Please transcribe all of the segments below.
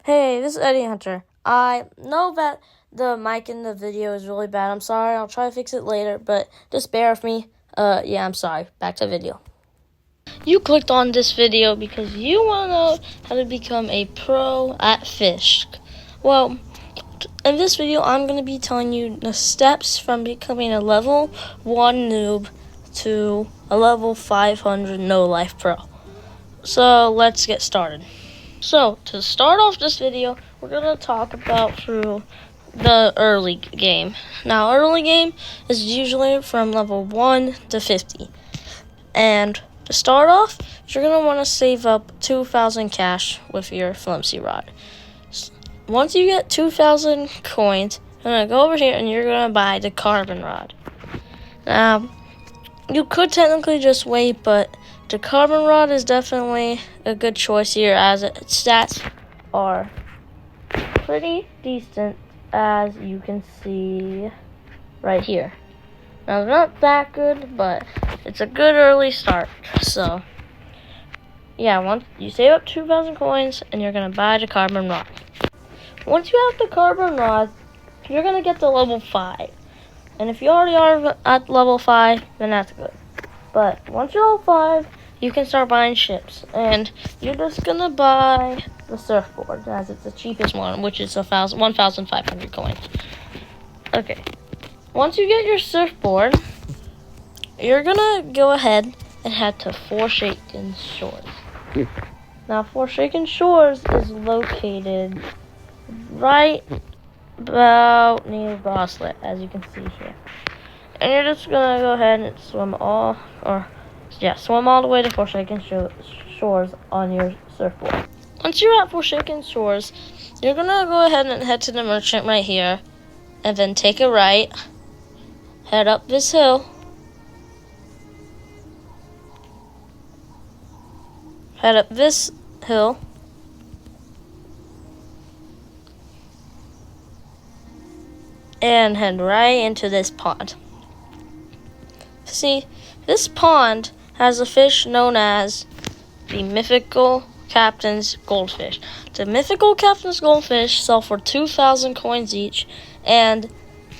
Hey, this is Eddie Hunter. I know that the mic in the video is really bad. I'm sorry. I'll try to fix it later, but just bear with me. Yeah, I'm sorry. Back to the video. You clicked on this video because you want to know how to become a pro at Fisch. Well, in this video, I'm going to be telling you the steps from becoming a level 1 noob to a level 500 no-life pro. So, let's get started. So, to start off this video, we're going to talk about through the early game. Now, early game is usually from level 1 to 50. And to start off, you're going to want to save up 2,000 cash with your flimsy rod. Once you get 2,000 coins, you're going to go over here and you're going to buy the carbon rod. Now, you could technically just wait, but the carbon rod is definitely a good choice here as its stats are pretty decent, as you can see right here. Now, they're not that good, but it's a good early start. So, yeah, once you save up 2,000 coins and you're going to buy the carbon rod. Once you have the carbon rod, you're going to get to level 5. And if you already are at level 5, then that's good. But once you're level 5, you can start buying ships. And you're just going to buy the surfboard, as it's the cheapest one, which is 1,500 coins. Okay. Once you get your surfboard, you're going to go ahead and head to Forsaken Shores. Now, Forsaken Shores is located right about near Bracelet, as you can see here. And you're just going to go ahead and swim all the way to Forsaken Shores on your surfboard. Once you're at Forsaken Shores, you're going to go ahead and head to the merchant right here, and then take a right, head up this hill, and head right into this pond. See, this pond has a fish known as the mythical captain's goldfish. The mythical captain's goldfish sell for 2,000 coins each, and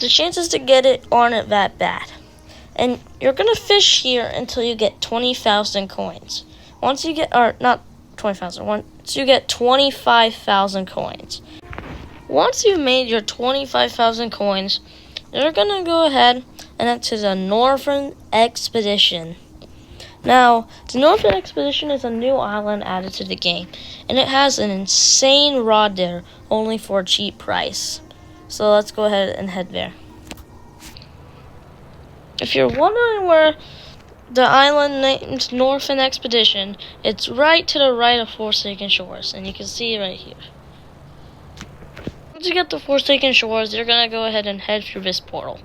the chances to get it aren't that bad. And you're gonna fish here until you get 20,000 coins. Once you get 25,000 coins. Once you've made your 25,000 coins, you're gonna go ahead and head to the Northern Expedition. Now, the Northern Expedition is a new island added to the game, and it has an insane rod there, only for a cheap price. So let's go ahead and head there. If you're wondering where the island named Northern Expedition, it's right to the right of Forsaken Shores, and you can see it right here. Once you get to Forsaken Shores, you're going to go ahead and head through this portal.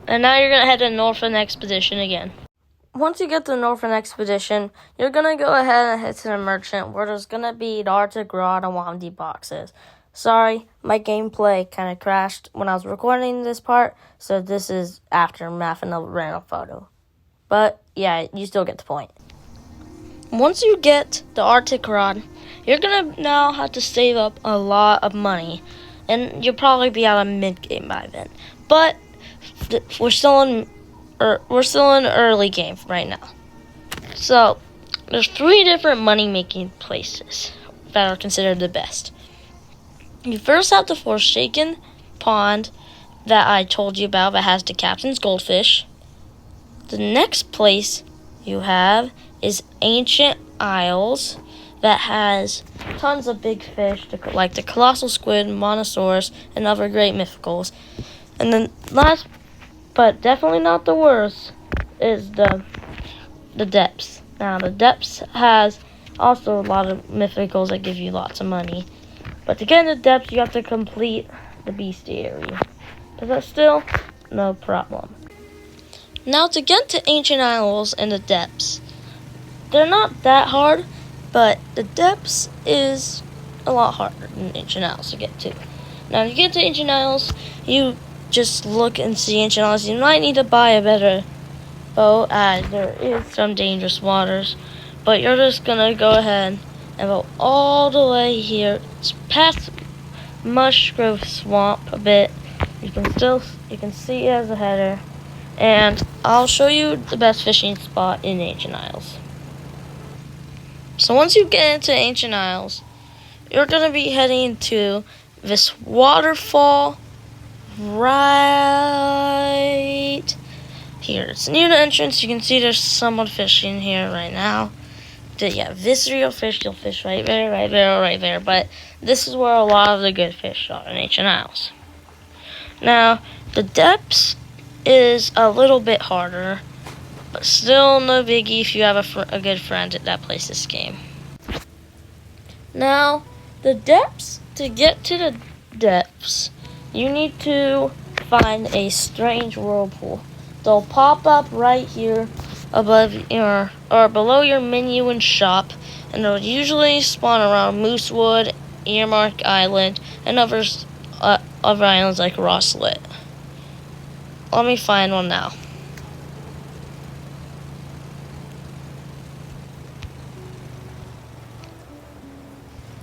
And now you're going to head to Northern Expedition again. Once you get to Northern Expedition, you're going to go ahead and head to the merchant, where there's going to be the Arctic Rod and Wamdi boxes. Sorry, my gameplay kind of crashed when I was recording this part, so this is after mapping a random photo. But, yeah, you still get the point. Once you get the Arctic Rod, you're going to now have to save up a lot of money, and you'll probably be out of mid-game by then. But we're still in early game right now. So, there's 3 different money-making places that are considered the best. You first have the Forsaken Pond that I told you about that has the captain's goldfish. The next place you have is Ancient Isles that has tons of big fish like the colossal squid, monosaurus, and other great mythicals. And then last, but definitely not the worst, is the depths. Now, the depths has also a lot of mythicals that give you lots of money. But to get in the depths, you have to complete the bestiary. But that's still no problem. Now, to get to Ancient Isles and the depths, they're not that hard, but the depths is a lot harder than Ancient Isles to get to. Now, you get to Ancient Isles, you just look and see ancient isles. You might need to buy a better boat, as there is some dangerous waters. But you're just gonna go ahead and go all the way here. It's past Mushgrove Swamp a bit. You can see it as a header. And I'll show you the best fishing spot in Ancient Isles. So once you get into Ancient Isles, you're going to be heading to this waterfall right here. It's near the entrance. You can see there's someone fishing here right now. Yeah, visceral fish, you'll fish right there, right there, right there. But this is where a lot of the good fish are in Ancient Isles. Now, the depths is a little bit harder, but still no biggie if you have a good friend that plays this game. Now, the depths, to get to the depths, you need to find a strange whirlpool. They'll pop up right here above your, or below your menu and shop, and they'll usually spawn around Moosewood, Earmark Island, and other islands like Rosslet. Let me find one now.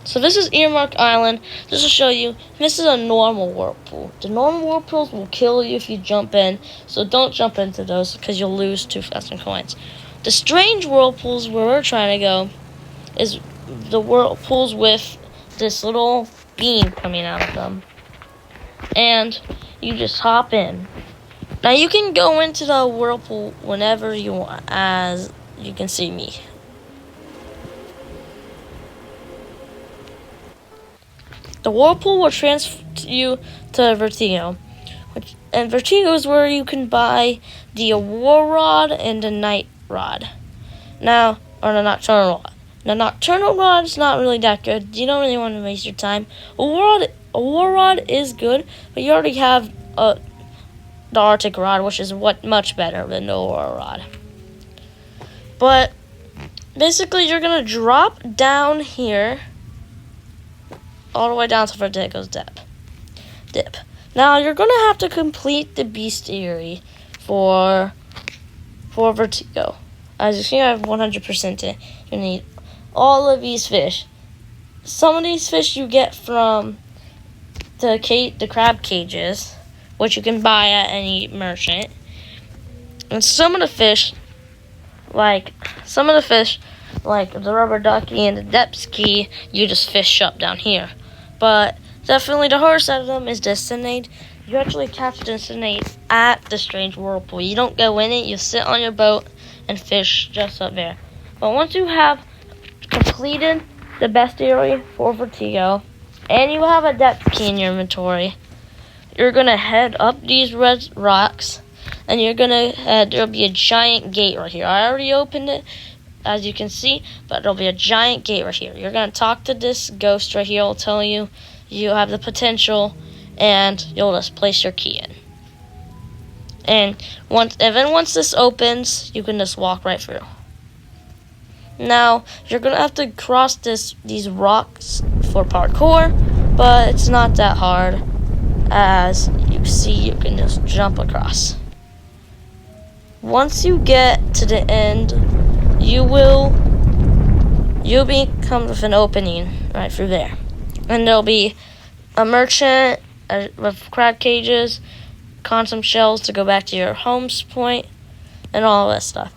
So this is Earmark Island. Just to show you, this is a normal whirlpool. The normal whirlpools will kill you if you jump in, so don't jump into those because you'll lose 2,000 coins. The strange whirlpools where we're trying to go is the whirlpools with this little beam coming out of them. And you just hop in. Now you can go into the whirlpool whenever you want, as you can see me. The whirlpool will transfer you to Vertigo. And Vertigo is where you can buy the War Rod and the Night Rod. Now, or the Nocturnal Rod. The Nocturnal Rod is not really that good. You don't really want to waste your time. A War Rod is good, but you already have the Arctic Rod, which is much better than the Aurora Rod. But basically, you're gonna drop down here, all the way down to Vertigo's dip. Now you're gonna have to complete the bestiary for Vertigo. As you see, I have 100% it. You need all of these fish. Some of these fish you get from the crab cages, which you can buy at any merchant. And some of the fish, like the rubber ducky and the depth key, you just fish up down here. But definitely the hardest out of them is the Cinnaid. You actually catch the Cinnaid at the strange whirlpool. You don't go in it, you sit on your boat and fish just up there. But once you have completed the bestiary for Vertigo, and you have a depth key in your inventory, you're going to head up these red rocks, and there'll be a giant gate right here. I already opened it, as you can see, but there'll be a giant gate right here. You're going to talk to this ghost right here. It'll tell you you have the potential, and you'll just place your key in. And then once this opens, you can just walk right through. Now, you're going to have to cross these rocks for parkour, but it's not that hard. As you see, you can just jump across. Once you get to the end, you'll become with an opening right through there. And there'll be a merchant with crab cages, consom shells to go back to your home's point, and all that stuff.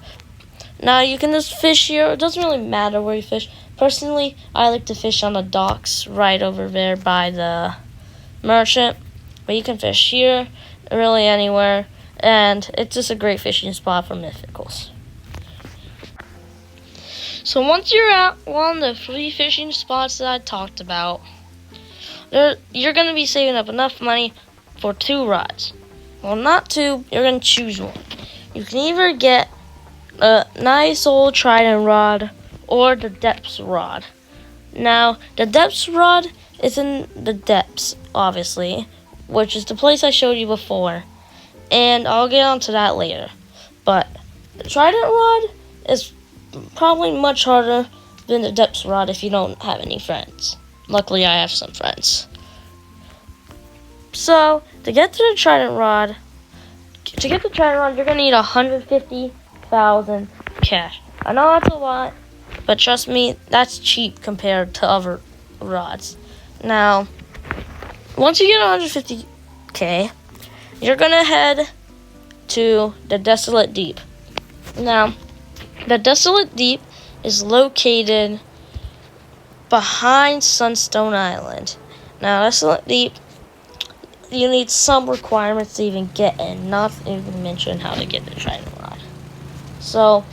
Now you can just fish here. It doesn't really matter where you fish. Personally, I like to fish on the docks right over there by the merchant. But you can fish here, really anywhere, and it's just a great fishing spot for mythicals. So once you're at one of the 3 fishing spots that I talked about, you're going to be saving up enough money for 2 rods. Well, not 2, you're going to choose one. You can either get a nice old trident rod or the depths rod. Now, the depths rod is in the depths, obviously, which is the place I showed you before, and I'll get onto that later. But the trident rod is probably much harder than the depths rod if you don't have any friends. Luckily, I have some friends. So, to get to the Trident Rod, you're gonna need 150,000 cash. I know that's a lot, but trust me, that's cheap compared to other rods. Now, once you get 150k, you're gonna head to the Desolate Deep. Now, the Desolate Deep is located behind Sunstone Island. Now, Desolate Deep, you need some requirements to even get in, not even mention how to get the Trident Rod. So,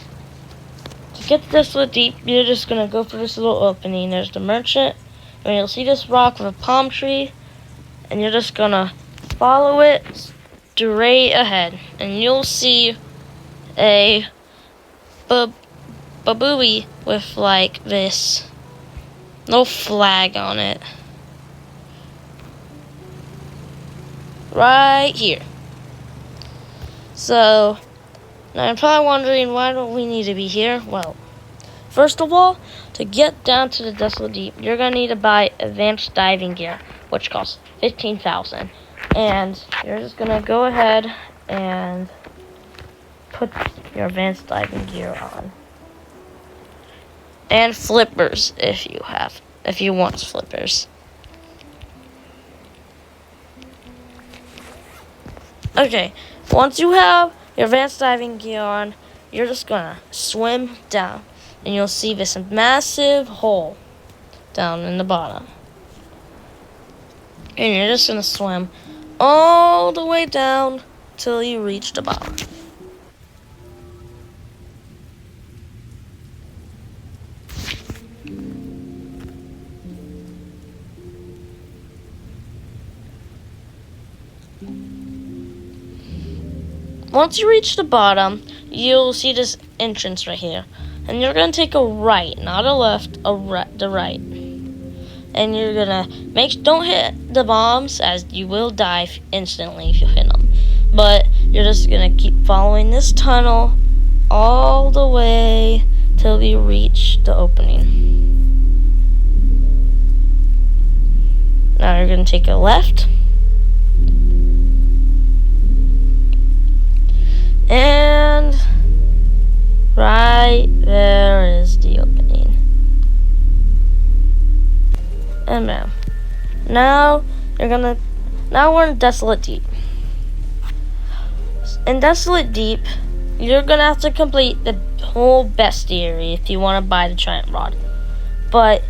to get to Desolate Deep, you're just going to go for this little opening. There's the merchant, and you'll see this rock with a palm tree, and you're just going to follow it straight ahead, and you'll see a buoy with like this little flag on it. Right here. So, now you're probably wondering, why don't we need to be here? Well, first of all, to get down to the Desolate Deep, you're going to need to buy advanced diving gear, which costs 15,000. And you're just going to go ahead and put your advanced diving gear on. And flippers, if you want flippers. Okay, once you have your advanced diving gear on, you're just gonna swim down, and you'll see this massive hole down in the bottom. And you're just gonna swim all the way down till you reach the bottom. Once you reach the bottom, you'll see this entrance right here. And you're going to take a right, not a left, the right. And you're going to don't hit the bombs, as you will die instantly if you hit them. But you're just going to keep following this tunnel all the way till you reach the opening. Now you're going to take a left. And right there is the opening. And bam. Now we're in Desolate Deep. In Desolate Deep, you're gonna have to complete the whole bestiary if you want to buy the Trident Rod. But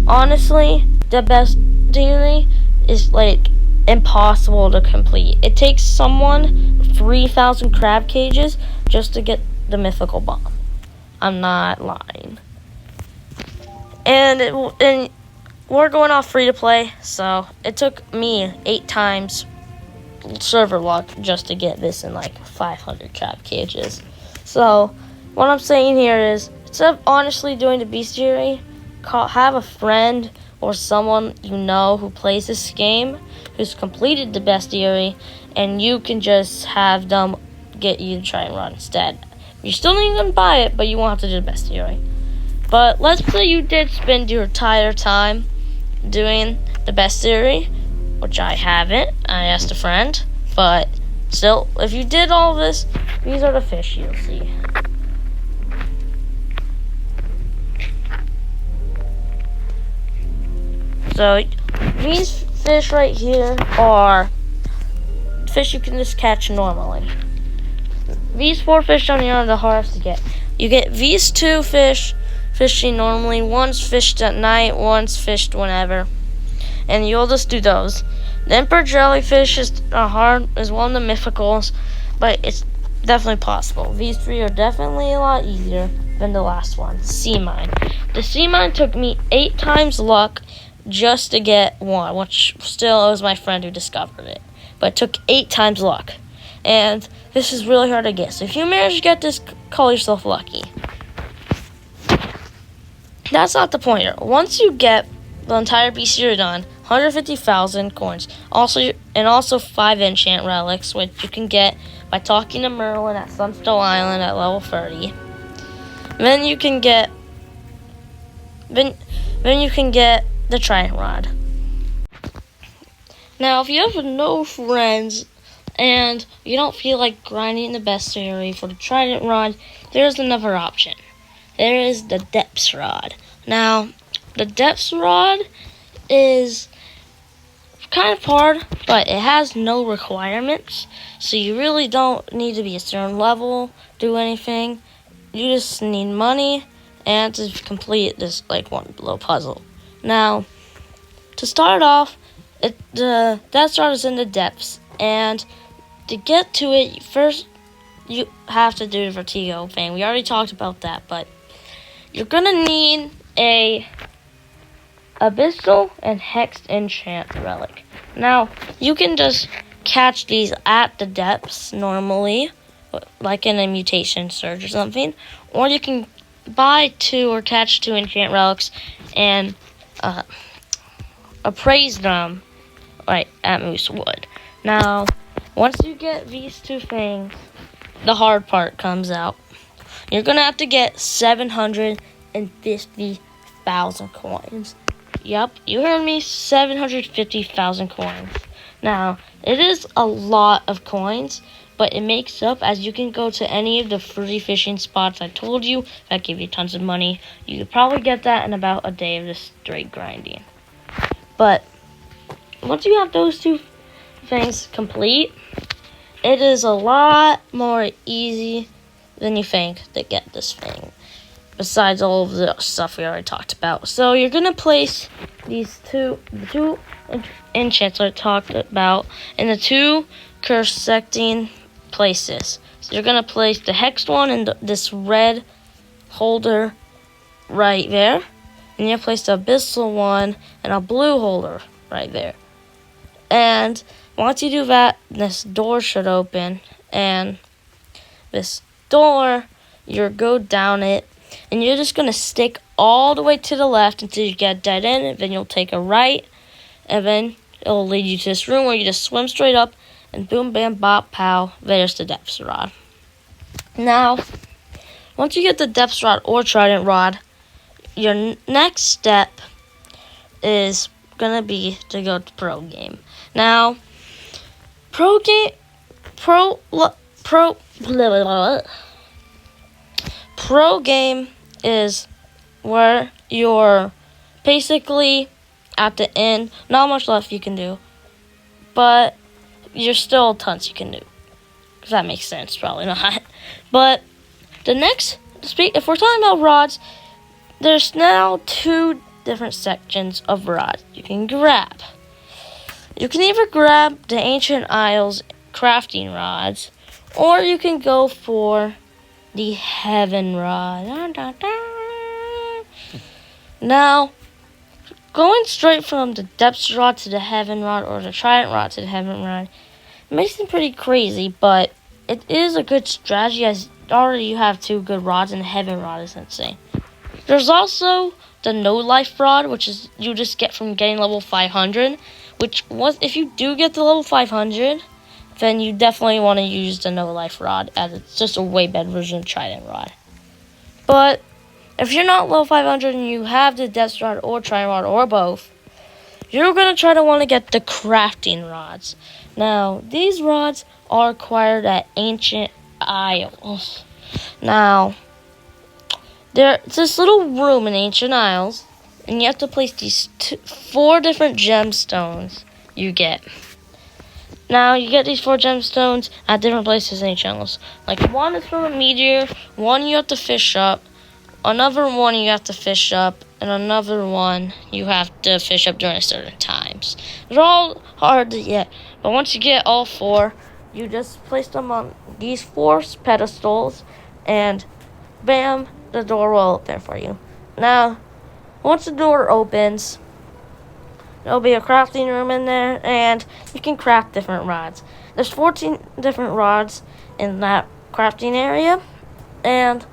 honestly, the bestiary is like impossible to complete. It takes someone 3,000 crab cages just to get the mythical bomb. I'm not lying. And we're going off free to play, so it took me 8 times server luck just to get this in like 500 crab cages. So what I'm saying here is, instead of honestly doing the bestiary, have a friend or someone you know who plays this game, who's completed the bestiary, and you can just have them get you to try and run instead. You still need to buy it, but you won't have to do the bestiary. But let's say you did spend your entire time doing the bestiary, which I haven't. I asked a friend, but still, if you did all this, these are the fish you'll see. So these fish right here are fish you can just catch normally. These 4 fish down here are the hardest to get. You get these 2 fish fishing normally. One's fished at night, one's fished whenever. And you'll just do those. The emperor jellyfish is one of the mythicals, but it's definitely possible. These 3 are definitely a lot easier than the last one, sea mine. The sea mine took me 8 times luck just to get one, which still was my friend who discovered it. But it took 8 times luck. And this is really hard to get. So if you manage to get this, call yourself lucky. That's not the point here. Once you get the entire bestiary done, 150,000 coins. Also 5 enchant relics, which you can get by talking to Merlin at Sunstone Island at level 30. Then you can get the Trident Rod. Now, if you have no friends and you don't feel like grinding the bestiary for the trident rod, there's another option. There is the depths rod. Now, the depths rod is kind of hard, but it has no requirements, so you really don't need to be a certain level, do anything. You just need money and to complete this like one little puzzle. Now, to start off, the depths rod is in the depths, and to get to it, first you have to do the vertigo thing. We already talked about that, but you're gonna need a abyssal and hexed enchant relic. Now, you can just catch these at the depths normally, like in a mutation surge or something, or you can buy 2 or catch 2 enchant relics and appraise them like at Moosewood. Now, once you get these 2 things, the hard part comes out. You're gonna have to get 750,000 coins. Yep, you heard me, 750,000 coins. Now, it is a lot of coins, but it makes up as you can go to any of the free fishing spots I told you that give you tons of money. You could probably get that in about a day of this straight grinding. But once you have those 2 things complete, it is a lot more easy than you think to get this thing, besides all of the stuff we already talked about. So you're going to place these two enchants I talked about in the 2 intersecting places. So you're going to place the hexed one in this red holder right there, and you place the abyssal one in a blue holder right there. And once you do that, this door should open, and this door, you go down it, and you're just going to stick all the way to the left until you get dead end, and then you'll take a right, and then it'll lead you to this room where you just swim straight up, and boom, bam, bop, pow, there's the depths rod. Now, once you get the depths rod or trident rod, your next step is going to be to go to pro game. Now, pro game is where you're basically at the end. Not much left you can do, but you're still tons you can do. If that makes sense, probably not. But the next, if we're talking about rods, there's now 2 different sections of rods you can grab. You can either grab the Ancient Isles crafting rods, or you can go for the Heaven Rod. Now, going straight from the Depths Rod to the Heaven Rod, or the Trident Rod to the Heaven Rod, makes seem pretty crazy, but it is a good strategy as already you have 2 good rods, and the Heaven Rod is insane. There's also the No Life Rod, which is you just get from getting level 500, which was, if you do get to level 500, then you definitely want to use the No Life Rod, as it's just a way better version of Trident Rod. But if you're not level 500 and you have the Depths Rod or Trident Rod or both, you're going to try to want to get the crafting rods. Now, these rods are acquired at Ancient Isles. Now, there's this little room in Ancient Isles, and you have to place these 4 different gemstones you get. Now, you get these 4 gemstones at different places in Ancient Isles. Like, one is from a meteor, one you have to fish up, another one you have to fish up, and another one you have to fish up during certain times. They're all hard to get, but once you get all 4, you just place them on these 4 pedestals, and bam, the door will open for you. Now, once the door opens, there'll be a crafting room in there, and you can craft different rods. There's 14 different rods in that crafting area, and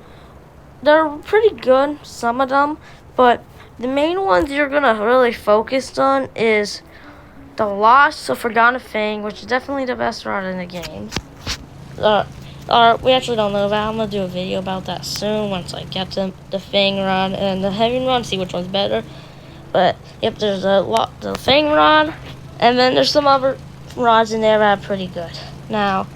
they're pretty good, some of them, but the main ones you're going to really focus on is the Lost of Forgotten Fang, which is definitely the best rod in the game. We actually don't know that. I'm going to do a video about that soon once I get the Fang rod and the Heavy rod, see which one's better. But, yep, there's the Fang rod, And then there's some other rods in there that are pretty good. Now,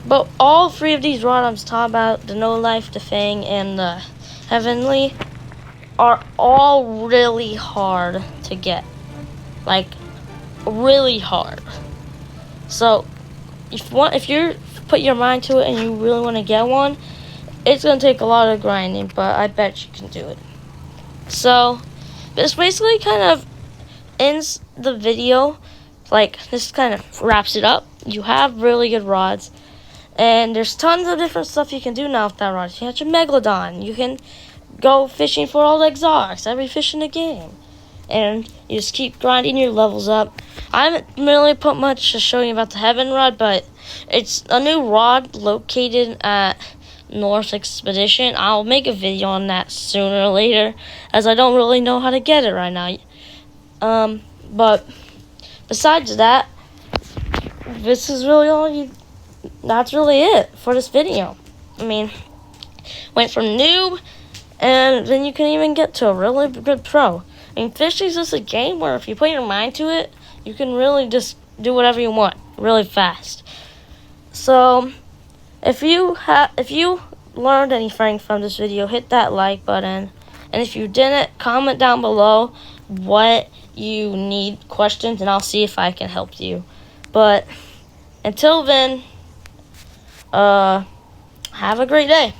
but all three of these rods I'm talking about, the No Life, the Fang, and the Heavenly, are all really hard to get. Like, really hard. So, if you put your mind to it and you really want to get one, it's going to take a lot of grinding, but I bet you can do it. So, this basically kind of ends the video. Like, this kind of wraps it up. You have really good rods. And there's tons of different stuff you can do now with that rod. You can catch a Megalodon. You can go fishing for all the exotics, every fish in the game. And you just keep grinding your levels up. I haven't really put much to show you about the Heaven rod, but it's a new rod located at North Expedition. I'll make a video on that sooner or later, as I don't really know how to get it right now. But besides that, this is really that's really it for this video. I mean, went from noob, and then you can even get to a really good pro. I mean, fishing is just a game where if you put your mind to it, you can really just do whatever you want really fast. So, if you learned anything from this video, hit that like button. And if you didn't, comment down below what you need questions, and I'll see if I can help you. But until then, have a great day.